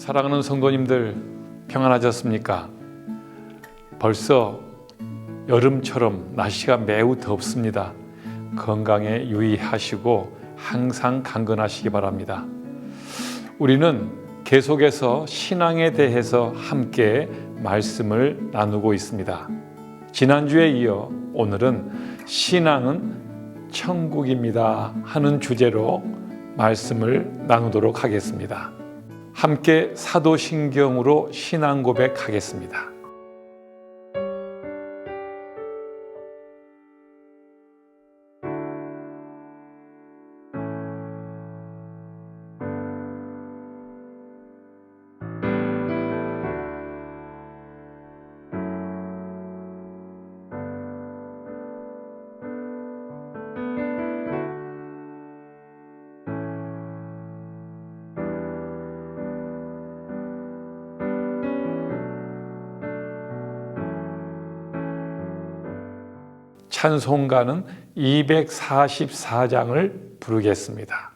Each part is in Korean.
사랑하는 성도님들, 평안하셨습니까? 벌써 여름처럼 날씨가 매우 덥습니다. 건강에 유의하시고 항상 강건하시기 바랍니다. 우리는 계속해서 신앙에 대해서 함께 말씀을 나누고 있습니다. 지난주에 이어 오늘은 신앙은 천국입니다 하는 주제로 말씀을 나누도록 하겠습니다. 함께 사도신경으로 신앙 고백하겠습니다. 찬송가는 244장을 부르겠습니다.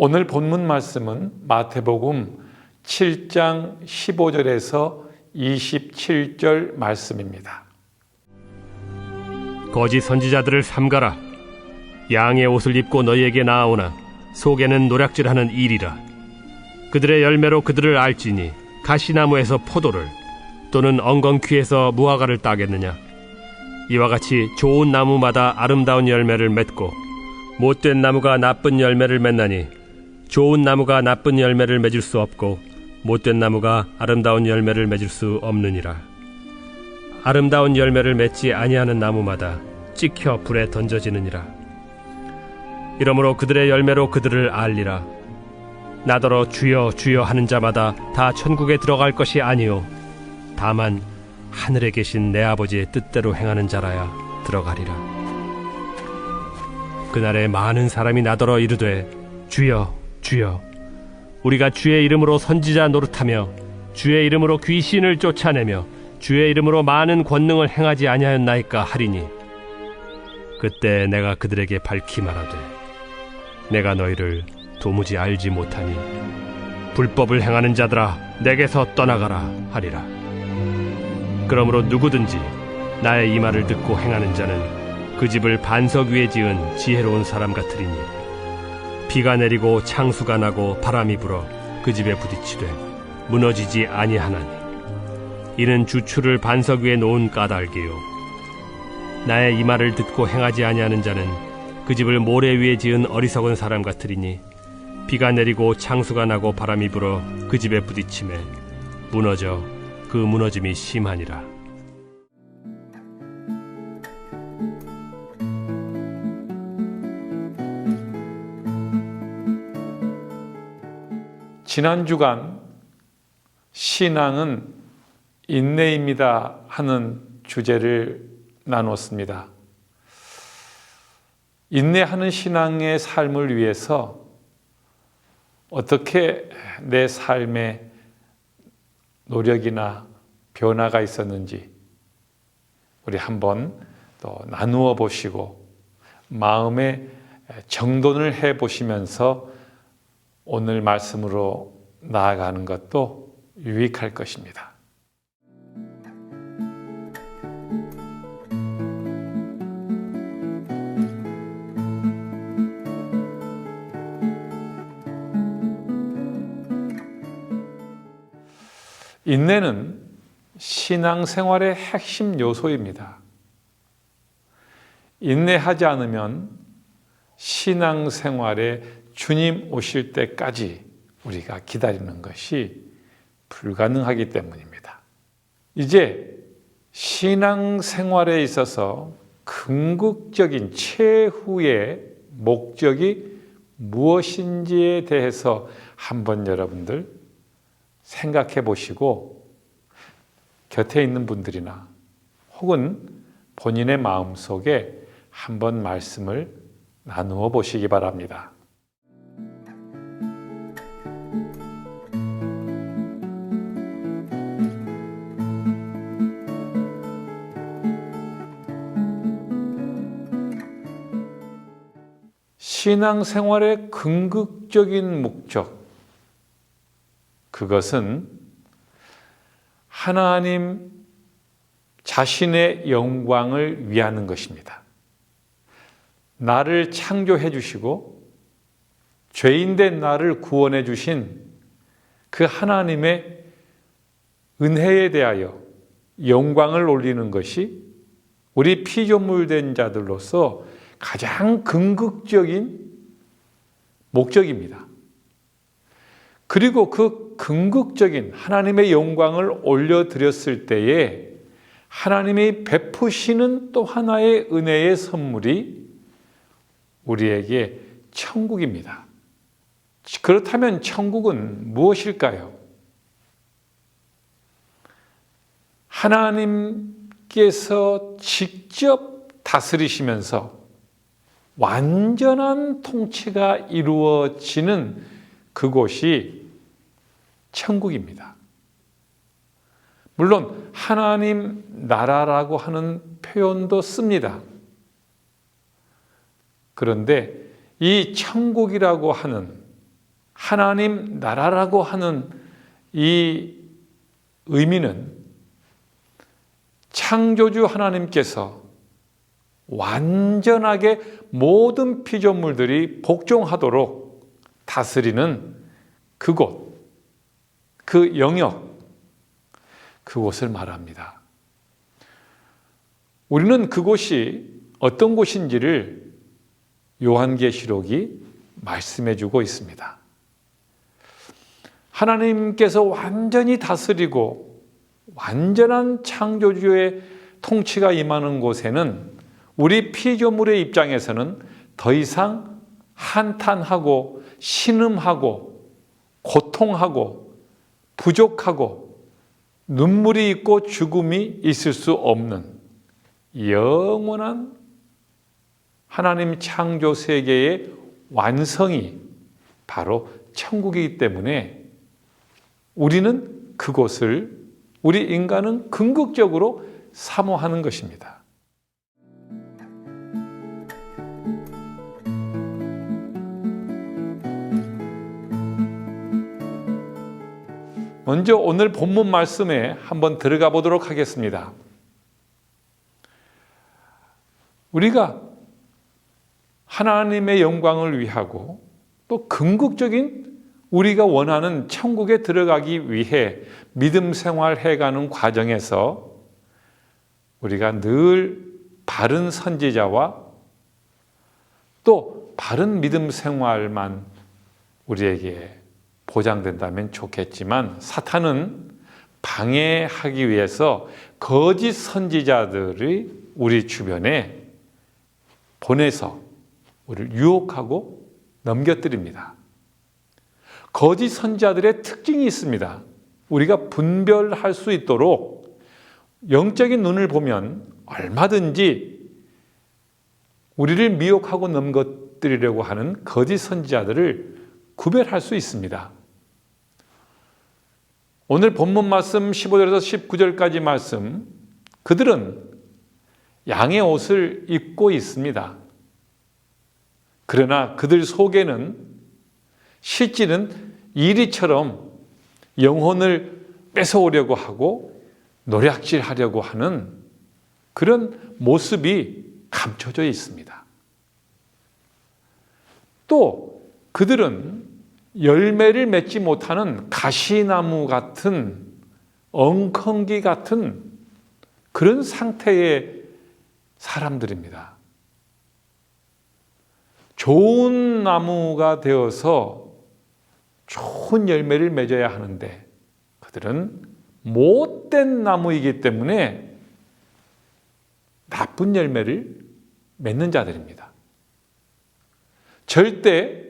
오늘 본문 말씀은 마태복음 7장 15절에서 27절 말씀입니다. 거짓 선지자들을 삼가라. 양의 옷을 입고 너희에게 나아오나 속에는 노략질하는 일이라. 그들의 열매로 그들을 알지니 가시나무에서 포도를 또는 엉겅퀴에서 무화과를 따겠느냐. 이와 같이 좋은 나무마다 아름다운 열매를 맺고 못된 나무가 나쁜 열매를 맺나니 좋은 나무가 나쁜 열매를 맺을 수 없고 못된 나무가 아름다운 열매를 맺을 수 없느니라. 아름다운 열매를 맺지 아니하는 나무마다 찍혀 불에 던져지느니라. 이러므로 그들의 열매로 그들을 알리라. 나더러 주여 주여 하는 자마다 다 천국에 들어갈 것이 아니요 다만 하늘에 계신 내 아버지의 뜻대로 행하는 자라야 들어가리라. 그날에 많은 사람이 나더러 이르되 주여 주여 우리가 주의 이름으로 선지자 노릇하며 주의 이름으로 귀신을 쫓아내며 주의 이름으로 많은 권능을 행하지 아니하였나이까 하리니 그때 내가 그들에게 밝히 말하되 내가 너희를 도무지 알지 못하니 불법을 행하는 자들아 내게서 떠나가라 하리라. 그러므로 누구든지 나의 이 말을 듣고 행하는 자는 그 집을 반석 위에 지은 지혜로운 사람 같으리니 비가 내리고 창수가 나고 바람이 불어 그 집에 부딪히되 무너지지 아니하나니 이는 주추를 반석 위에 놓은 까닭이요 나의 이 말을 듣고 행하지 아니하는 자는 그 집을 모래 위에 지은 어리석은 사람 같으리니 비가 내리고 창수가 나고 바람이 불어 그 집에 부딪히매 무너져 그 무너짐이 심하니라. 지난 주간 신앙은 인내입니다 하는 주제를 나눴습니다. 인내하는 신앙의 삶을 위해서 어떻게 내 삶에 노력이나 변화가 있었는지 우리 한번 또 나누어 보시고 마음에 정돈을 해 보시면서 오늘 말씀으로 나아가는 것도 유익할 것입니다. 인내는 신앙생활의 핵심 요소입니다. 인내하지 않으면 신앙생활에 주님 오실 때까지 우리가 기다리는 것이 불가능하기 때문입니다. 이제 신앙생활에 있어서 궁극적인 최후의 목적이 무엇인지에 대해서 한번 여러분들 생각해 보시고 곁에 있는 분들이나 혹은 본인의 마음속에 한번 말씀을 나누어 보시기 바랍니다. 신앙생활의 궁극적인 목적, 그것은 하나님 자신의 영광을 위하는 것입니다. 나를 창조해 주시고 죄인된 나를 구원해 주신 그 하나님의 은혜에 대하여 영광을 올리는 것이 우리 피조물된 자들로서 가장 궁극적인 목적입니다. 그리고 그 궁극적인 하나님의 영광을 올려드렸을 때에 하나님이 베푸시는 또 하나의 은혜의 선물이 우리에게 천국입니다. 그렇다면 천국은 무엇일까요? 하나님께서 직접 다스리시면서 완전한 통치가 이루어지는 그곳이 천국입니다. 물론 하나님 나라라고 하는 표현도 씁니다. 그런데 이 천국이라고 하는 하나님 나라라고 하는 이 의미는 창조주 하나님께서 완전하게 모든 피조물들이 복종하도록 다스리는 그곳, 그 영역, 그곳을 말합니다. 우리는 그곳이 어떤 곳인지를 요한계시록이 말씀해 주고 있습니다. 하나님께서 완전히 다스리고 완전한 창조주의 통치가 임하는 곳에는 우리 피조물의 입장에서는 더 이상 한탄하고 신음하고 고통하고 부족하고 눈물이 있고 죽음이 있을 수 없는 영원한 하나님 창조 세계의 완성이 바로 천국이기 때문에 우리는 그곳을 우리 인간은 궁극적으로 사모하는 것입니다. 먼저 오늘 본문 말씀에 한번 들어가 보도록 하겠습니다. 우리가 하나님의 영광을 위하고 또 궁극적인 우리가 원하는 천국에 들어가기 위해 믿음 생활해가는 과정에서 우리가 늘 바른 선지자와 또 바른 믿음 생활만 우리에게 보장된다면 좋겠지만, 사탄은 방해하기 위해서 거짓 선지자들이 우리 주변에 보내서 우리를 유혹하고 넘겨뜨립니다. 거짓 선지자들의 특징이 있습니다. 우리가 분별할 수 있도록 영적인 눈을 보면 얼마든지 우리를 미혹하고 넘겨뜨리려고 하는 거짓 선지자들을 구별할 수 있습니다. 오늘 본문 말씀 15절에서 19절까지 말씀, 그들은 양의 옷을 입고 있습니다. 그러나 그들 속에는 실질은 이리처럼 영혼을 뺏어오려고 하고 노략질하려고 하는 그런 모습이 감춰져 있습니다. 또 그들은 열매를 맺지 못하는 가시나무 같은 엉겅기 같은 그런 상태의 사람들입니다. 좋은 나무가 되어서 좋은 열매를 맺어야 하는데 그들은 못된 나무이기 때문에 나쁜 열매를 맺는 자들입니다. 절대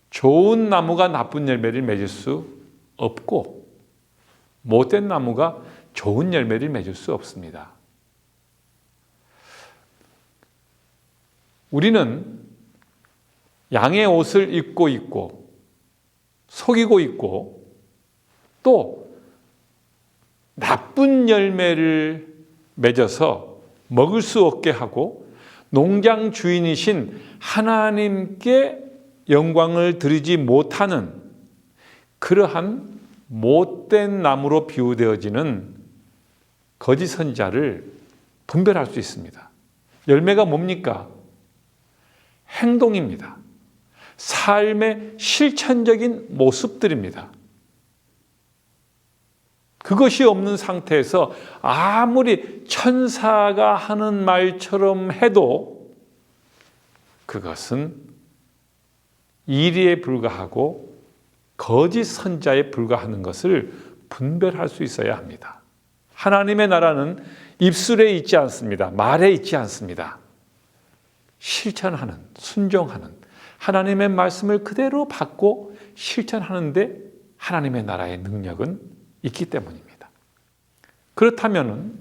좋은 나무가 나쁜 열매를 맺을 수 없고 못된 나무가 좋은 열매를 맺을 수 없습니다. 우리는 양의 옷을 입고 있고 속이고 있고 또 나쁜 열매를 맺어서 먹을 수 없게 하고 농장 주인이신 하나님께 영광을 드리지 못하는 그러한 못된 나무로 비유되어지는 거짓 선지자를 분별할 수 있습니다. 열매가 뭡니까? 행동입니다. 삶의 실천적인 모습들입니다. 그것이 없는 상태에서 아무리 천사가 하는 말처럼 해도 그것은 이리에 불과하고 거짓 선지자에 불과하는 것을 분별할 수 있어야 합니다. 하나님의 나라는 입술에 있지 않습니다. 말에 있지 않습니다. 실천하는, 순종하는, 하나님의 말씀을 그대로 받고 실천하는데 하나님의 나라의 능력은 있기 때문입니다. 그렇다면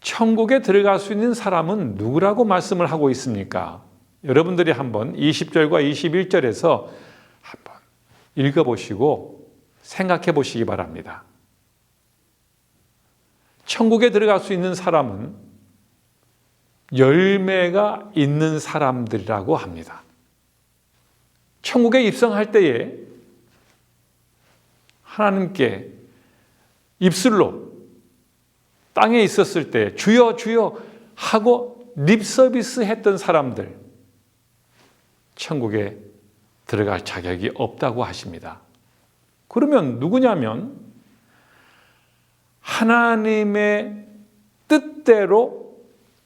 천국에 들어갈 수 있는 사람은 누구라고 말씀을 하고 있습니까? 여러분들이 한번 20절과 21절에서 한번 읽어보시고 생각해 보시기 바랍니다. 천국에 들어갈 수 있는 사람은 열매가 있는 사람들이라고 합니다. 천국에 입성할 때에 하나님께 입술로 땅에 있었을 때 주여 주여 하고 립서비스 했던 사람들, 천국에 들어갈 자격이 없다고 하십니다. 그러면 누구냐면 하나님의 뜻대로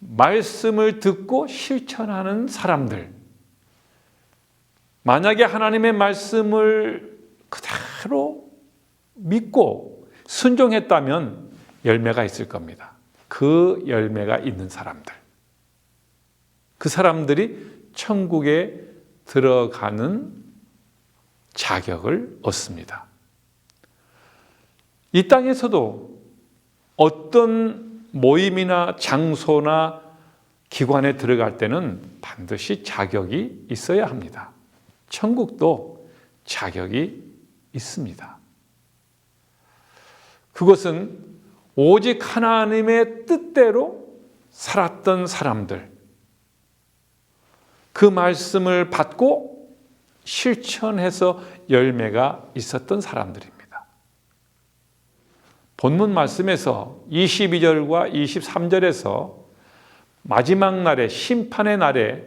말씀을 듣고 실천하는 사람들. 만약에 하나님의 말씀을 그대로 믿고 순종했다면 열매가 있을 겁니다. 그 열매가 있는 사람들. 그 사람들이 천국에 들어가는 자격을 얻습니다. 이 땅에서도 어떤 모임이나 장소나 기관에 들어갈 때는 반드시 자격이 있어야 합니다. 천국도 자격이 있습니다. 그것은 오직 하나님의 뜻대로 살았던 사람들, 그 말씀을 받고 실천해서 열매가 있었던 사람들입니다. 본문 말씀에서 22절과 23절에서 마지막 날에, 심판의 날에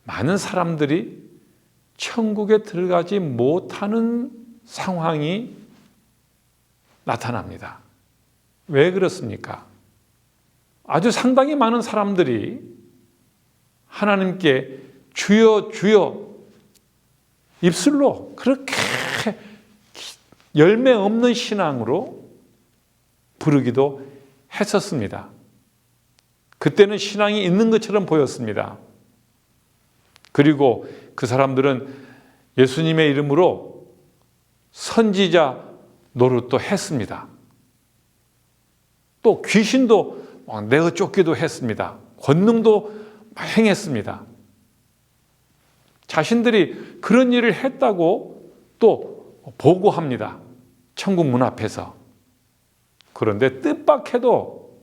많은 사람들이 천국에 들어가지 못하는 상황이 나타납니다. 왜 그렇습니까? 아주 상당히 많은 사람들이 하나님께 주여 주여 입술로 그렇게 열매 없는 신앙으로 부르기도 했었습니다. 그때는 신앙이 있는 것처럼 보였습니다. 그리고 그 사람들은 예수님의 이름으로 선지자 노릇도 했습니다. 또 귀신도 내어 쫓기도 했습니다. 권능도 행했습니다. 자신들이 그런 일을 했다고 또 보고합니다. 천국 문 앞에서. 그런데 뜻밖에도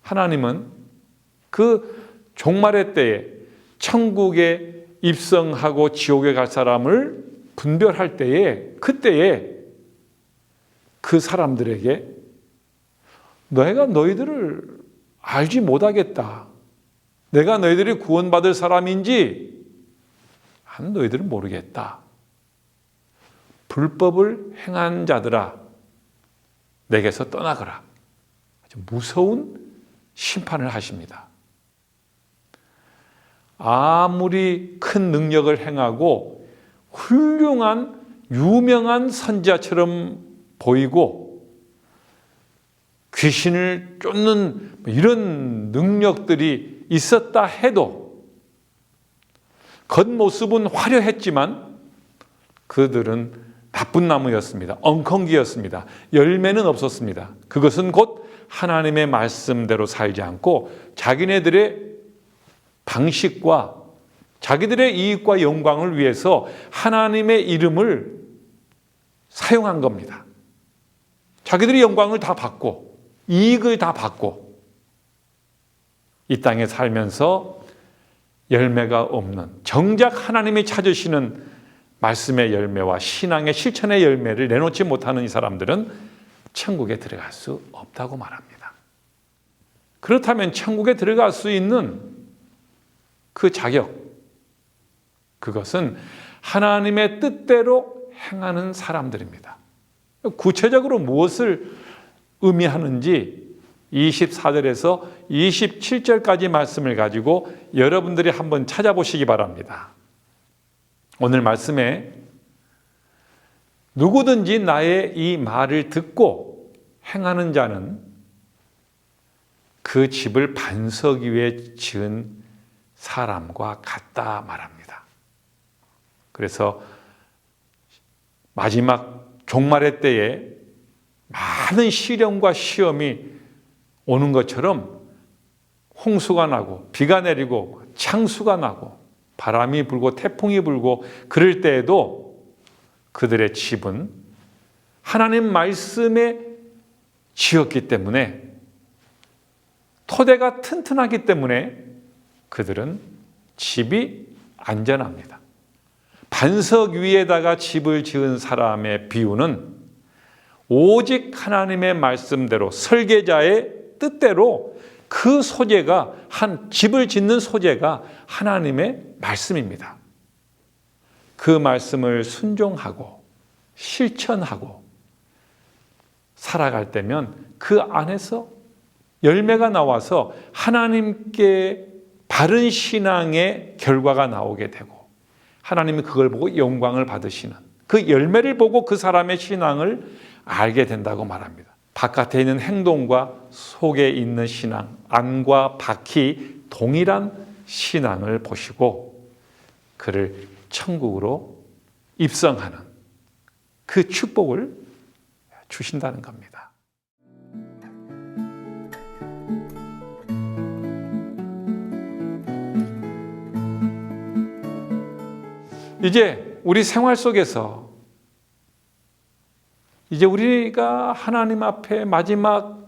하나님은 그 종말의 때에 천국에 입성하고 지옥에 갈 사람을 분별할 때에, 그때에 그 사람들에게 내가 너희들을 알지 못하겠다. 내가 너희들이 구원받을 사람인지 난 너희들은 모르겠다. 불법을 행한 자들아, 내게서 떠나거라. 아주 무서운 심판을 하십니다. 아무리 큰 능력을 행하고 훌륭한 유명한 선지자처럼 보이고 귀신을 쫓는 이런 능력들이 있었다 해도 겉모습은 화려했지만 그들은 나쁜 나무였습니다. 엉겅기였습니다. 열매는 없었습니다. 그것은 곧 하나님의 말씀대로 살지 않고 자기네들의 방식과 자기들의 이익과 영광을 위해서 하나님의 이름을 사용한 겁니다. 자기들이 영광을 다 받고 이익을 다 받고 이 땅에 살면서 열매가 없는, 정작 하나님이 찾으시는 말씀의 열매와 신앙의 실천의 열매를 내놓지 못하는 이 사람들은 천국에 들어갈 수 없다고 말합니다. 그렇다면 천국에 들어갈 수 있는 그 자격, 그것은 하나님의 뜻대로 행하는 사람들입니다. 구체적으로 무엇을 의미하는지 24절에서 27절까지 말씀을 가지고 여러분들이 한번 찾아보시기 바랍니다. 오늘 말씀에 누구든지 나의 이 말을 듣고 행하는 자는 그 집을 반석 위에 지은 사람과 같다 말합니다. 그래서 마지막 종말의 때에 많은 시련과 시험이 오는 것처럼 홍수가 나고 비가 내리고 창수가 나고 바람이 불고 태풍이 불고 그럴 때에도 그들의 집은 하나님 말씀에 지었기 때문에, 토대가 튼튼하기 때문에 그들은 집이 안전합니다. 반석 위에다가 집을 지은 사람의 비유는 오직 하나님의 말씀대로, 설계자의 뜻대로 그 소재가, 한 집을 짓는 소재가 하나님의 말씀입니다. 그 말씀을 순종하고 실천하고 살아갈 때면 그 안에서 열매가 나와서 하나님께 바른 신앙의 결과가 나오게 되고 하나님이 그걸 보고 영광을 받으시는, 그 열매를 보고 그 사람의 신앙을 알게 된다고 말합니다. 바깥에 있는 행동과 속에 있는 신앙, 안과 밖이 동일한 신앙을 보시고 그를 천국으로 입성하는 그 축복을 주신다는 겁니다. 이제 우리 생활 속에서 이제 우리가 하나님 앞에 마지막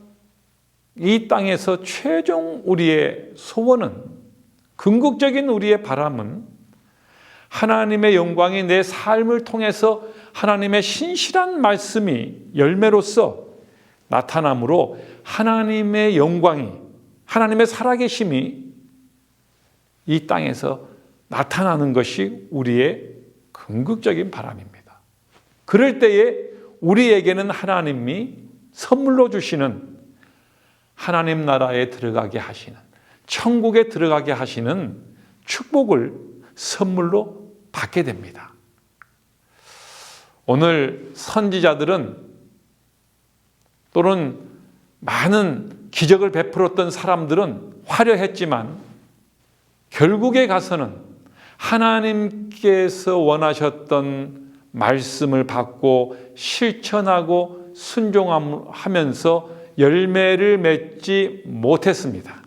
이 땅에서 최종 우리의 소원은, 궁극적인 우리의 바람은 하나님의 영광이 내 삶을 통해서 하나님의 신실한 말씀이 열매로서 나타남으로 하나님의 영광이, 하나님의 살아계심이 이 땅에서 나타나는 것이 우리의 궁극적인 바람입니다. 그럴 때에 우리에게는 하나님이 선물로 주시는, 하나님 나라에 들어가게 하시는, 천국에 들어가게 하시는 축복을 선물로 받게 됩니다. 오늘 선지자들은, 또는 많은 기적을 베풀었던 사람들은 화려했지만 결국에 가서는 하나님께서 원하셨던 말씀을 받고 실천하고 순종하면서 열매를 맺지 못했습니다.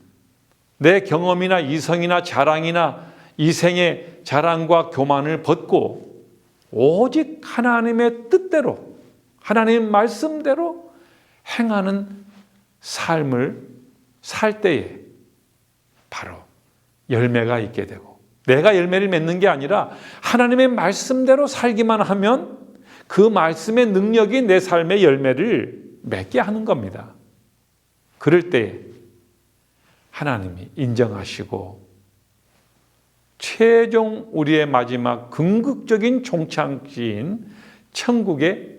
내 경험이나 이성이나 자랑이나 이생의 자랑과 교만을 벗고 오직 하나님의 뜻대로, 하나님 말씀대로 행하는 삶을 살 때에 바로 열매가 있게 되고, 내가 열매를 맺는 게 아니라 하나님의 말씀대로 살기만 하면 그 말씀의 능력이 내 삶의 열매를 맺게 하는 겁니다. 그럴 때 하나님이 인정하시고 최종 우리의 마지막 궁극적인 종착지인 천국에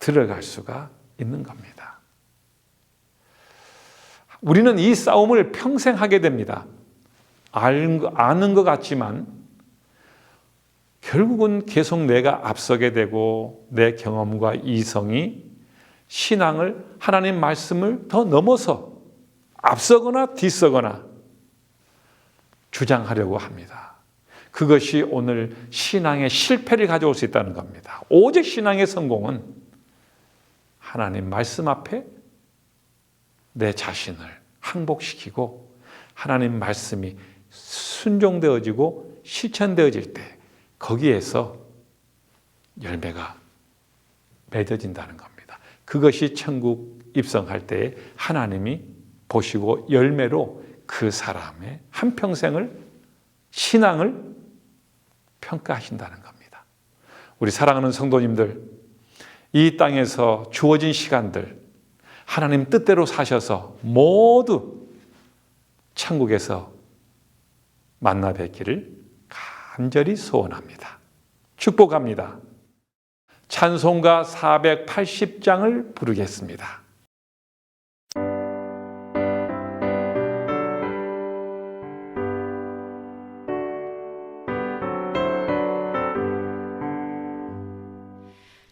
들어갈 수가 있는 겁니다. 우리는 이 싸움을 평생 하게 됩니다. 아는 것 같지만 결국은 계속 내가 앞서게 되고 내 경험과 이성이 신앙을, 하나님 말씀을 더 넘어서 앞서거나 뒤서거나 주장하려고 합니다. 그것이 오늘 신앙의 실패를 가져올 수 있다는 겁니다. 오직 신앙의 성공은 하나님 말씀 앞에 내 자신을 항복시키고 하나님 말씀이 순종되어지고 실천되어질 때 거기에서 열매가 맺어진다는 겁니다. 그것이 천국 입성할 때 하나님이 보시고 열매로 그 사람의 한평생을, 신앙을 평가하신다는 겁니다. 우리 사랑하는 성도님들, 이 땅에서 주어진 시간들 하나님 뜻대로 사셔서 모두 천국에서 만나 뵙기를 간절히 소원합니다. 축복합니다. 찬송가 480장을 부르겠습니다.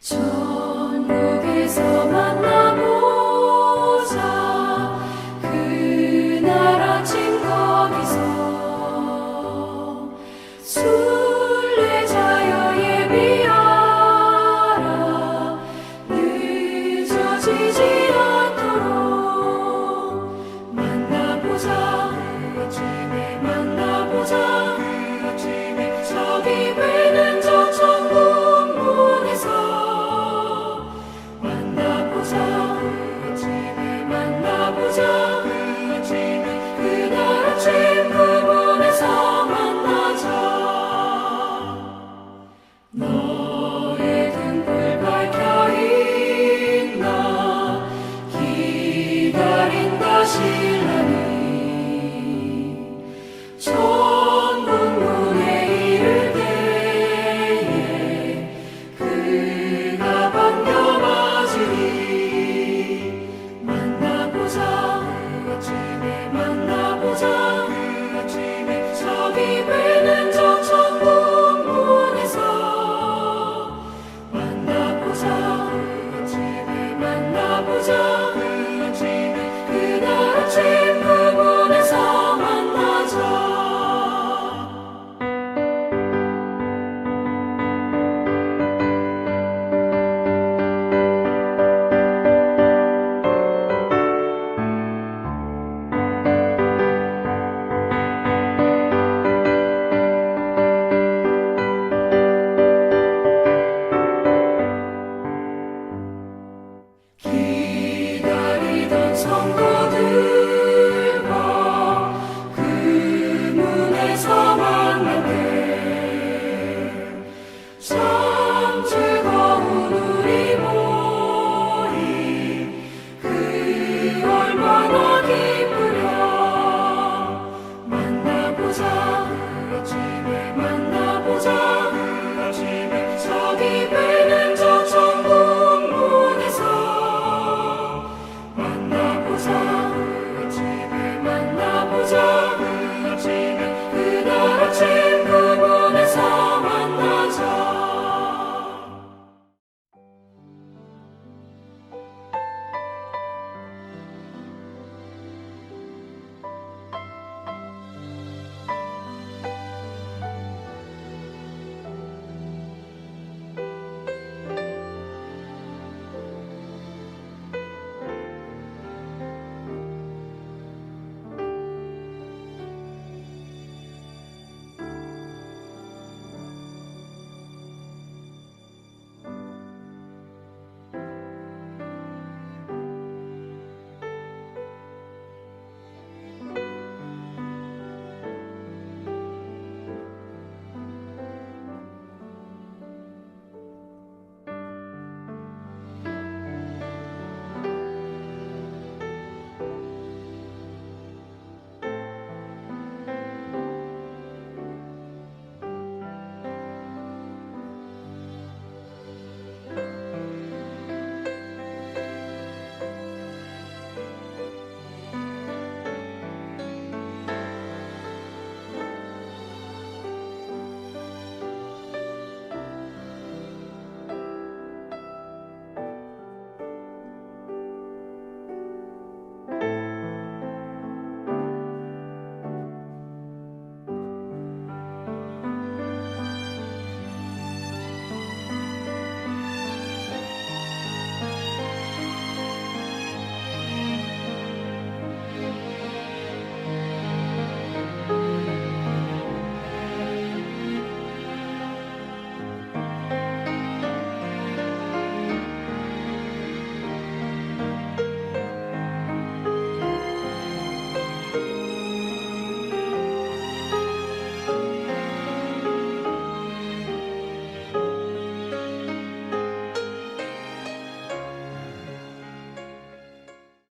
천국에서 만나보자. 그날 아침 거기서